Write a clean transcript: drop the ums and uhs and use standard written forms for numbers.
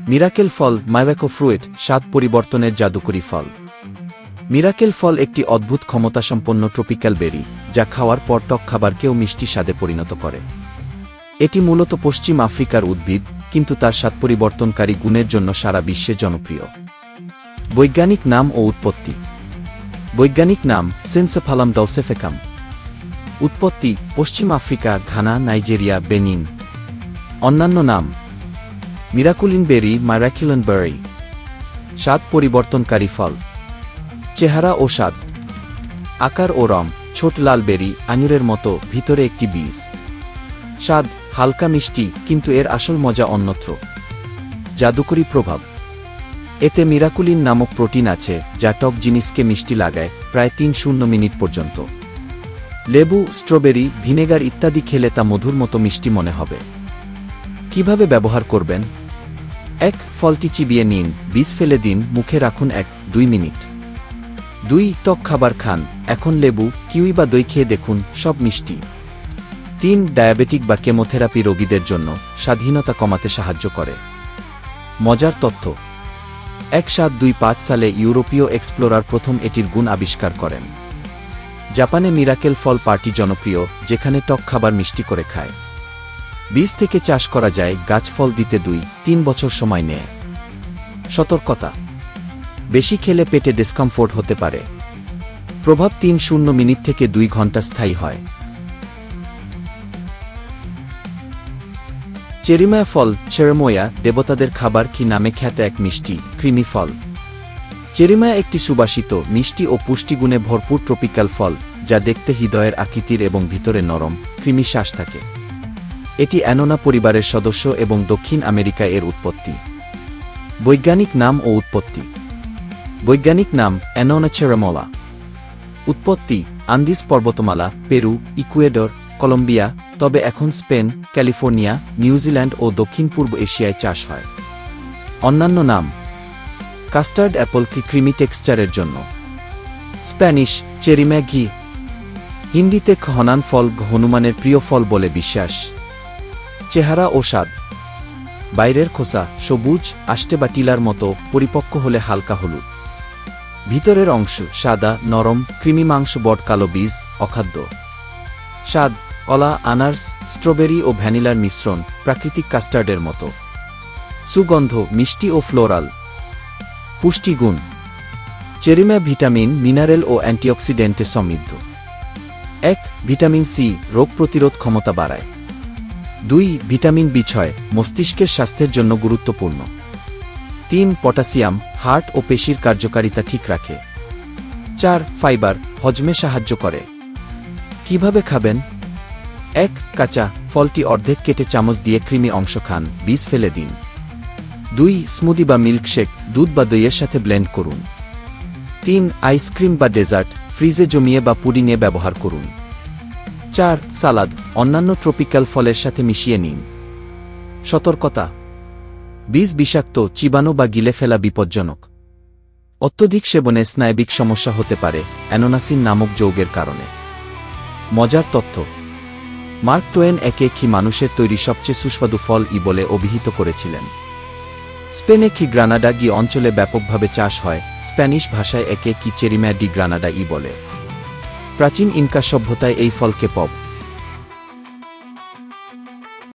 Miracle ফল, মাইরাকো fruit, স্বাদ পরিবর্তনের জাদুকরী ফল। Miracle ফল একটি অদ্ভুত ক্ষমতাসম্পন্ন ট্রপিক্যাল বেরি, যা খাওয়ার পর টক খাবারকেও মিষ্টি স্বাদে পরিণত করে। এটি মূলত পশ্চিম আফ্রিকার উদ্ভিদ, কিন্তু তার স্বাদ পরিবর্তনকারী গুণের জন্য সারা বিশ্বে জনপ্রিয়। বৈজ্ঞানিক নাম ও উৎপত্তি। বৈজ্ঞানিক নাম সিনসেফালাম ডলসেফেকাম। উৎপত্তি পশ্চিম আফ্রিকা, ঘানা, নাইজেরিয়া, বেনিন। অন্যান্য নাম মিরাকুলিন বেরি, মাইরাকুলিন বেরি। স্বাদ পরিবর্তনকারী ফল। চেহারা ও স্বাদ। আকার ও রং ছোট লাল বেরি, আঙুরের মতো, ভিতরে একটি বীজ। স্বাদ হালকা মিষ্টি, কিন্তু এর আসল মজা অন্যত্র। জাদুকরী প্রভাব। এতে মিরাকুলিন নামক প্রোটিন আছে, যা টক জিনিসকে মিষ্টি লাগায় প্রায় ৩০ মিনিট পর্যন্ত। লেবু, স্ট্রবেরি, ভিনেগার ইত্যাদি খেলে তা মধুর মতো মিষ্টি মনে হবে। কিভাবে ব্যবহার করবেন? ১. ফলটি চিবিয়ে নিন, বীজ ফেলে দিন, মুখে রাখুন ১-২ মিনিট। ২. টক খাবার খান, এখন লেবু, কিউই বা দই খেয়ে দেখুন, সব মিষ্টি। ৩. ডায়াবেটিক বা কেমোথেরাপি রোগীদের জন্য স্বাধীনতা কমাতে সাহায্য করে। মজার তথ্য। ১৭২৫ সালে ইউরোপীয় এক্সপ্লোরার প্রথম এটির গুণ আবিষ্কার করেন। জাপানে মিরাকেল ফল পার্টি জনপ্রিয়, যেখানে টক খাবার মিষ্টি করে খায়। বীজ থেকে চাষ করা যায়, গাছ ফল দিতে ২-৩ বছর সময় নেয়। সতর্কতা। বেশি খেলে পেটে ডিসকমফোর্ট হতে পারে। প্রভাব ৩০ মিনিট থেকে ২ ঘন্টা স্থায়ী হয়। চেরিময়া ফল, চেরেমোয়া, দেবতাদের খাবার কি নামে খ্যাত এক মিষ্টি, ক্রিমি ফল। চেরিময়া একটি সুবাসিত, মিষ্টি ও পুষ্টিগুণে ভরপুর ট্রপিক্যাল ফল, যা দেখতে হৃদয়ের আকৃতির এবং ভিতরে নরম, ক্রিমি শ্বাস থাকে। এটি অ্যানোনা পরিবারের সদস্য এবং দক্ষিণ আমেরিকায় এর উৎপত্তি। বৈজ্ঞানিক নাম ও উৎপত্তি। বৈজ্ঞানিক নাম অ্যানোনা চেরামোলা। উৎপত্তি আন্দিজ পর্বতমালা, পেরু, ইকুয়েডর, কলম্বিয়া, তবে এখন স্পেন, ক্যালিফোর্নিয়া, নিউজিল্যান্ড ও দক্ষিণ পূর্ব এশিয়ায় চাষ হয়। অন্যান্য নাম কাস্টার্ড অ্যাপল, কি ক্রিমি টেক্সচারের জন্য। স্প্যানিশ চেরিমা ঘি। হিন্দিতে খহনান ফল, হনুমানের প্রিয় ফল বলে বিশ্বাস। চেহারা ও স্বাদ। বাইরের খোসা সবুজ, আষ্টে বা টিলার মতো, পরিপক্ক হলে হালকা হলুদ। ভিতরের অংশ সাদা, নরম, ক্রিমি মাংস, বট কালো বীজ, অখাদ্য। স্বাদ কলা, আনারস, স্ট্রবেরি ও ভ্যানিলার মিশ্রণ, প্রাকৃতিক কাস্টার্ডের মতো। সুগন্ধ মিষ্টি ও ফ্লোরাল। পুষ্টিগুণ। চেরিমা ভিটামিন, মিনারেল ও অ্যান্টিঅক্সিডেন্টে সমৃদ্ধ। ১. ভিটামিন সি, রোগ প্রতিরোধ ক্ষমতা বাড়ায়। ২. ভিটামিন বি6, মস্তিষ্কের স্বাস্থ্যের জন্য গুরুত্বপূর্ণ। ৩. পটাশিয়াম, হার্ট ও পেশির কার্যকারিতা ঠিক রাখে। ৪. ফাইবার, হজমে সাহায্য করে। কিভাবে খাবেন? ১. কাঁচা, ফলটি অর্ধেক কেটে চামচ দিয়ে ক্রিমি অংশ খান, বীজ ফেলে দিন। ২. স্মুদি বা মিল্কশেক, দুধ বা দইয়ের সাথে ব্লেন্ড করুন। ৩. আইসক্রিম বা ডেজার্ট, ফ্রিজে জমিয়ে বা পুডিংয়ে ব্যবহার করুন। ৪. সালাদ, অন্যান্য ট্রপিক্যাল ফলের সাথে মিশিয়ে নিন। সতর্কতা। বীজ বিষাক্ত, চিবানো বা গিলে ফেলা বিপজ্জনক। অত্যধিক সেবনে স্নায়বিক সমস্যা হতে পারে, অ্যানোনাসিন নামক যৌগের কারণে। মজার তথ্য। মার্ক টোয়েন একে কি মানুষের তৈরি সবচেয়ে সুস্বাদু ফল বলে অভিহিত করেছিলেন। স্পেনে কি গ্রানাডা গি অঞ্চলে ব্যাপকভাবে চাষ হয়, স্প্যানিশ ভাষায় একে কি চেরিমা ডি গ্রানাডা বলে। প্রাচীন ইনকা সভ্যতায় এই ফলকে পপ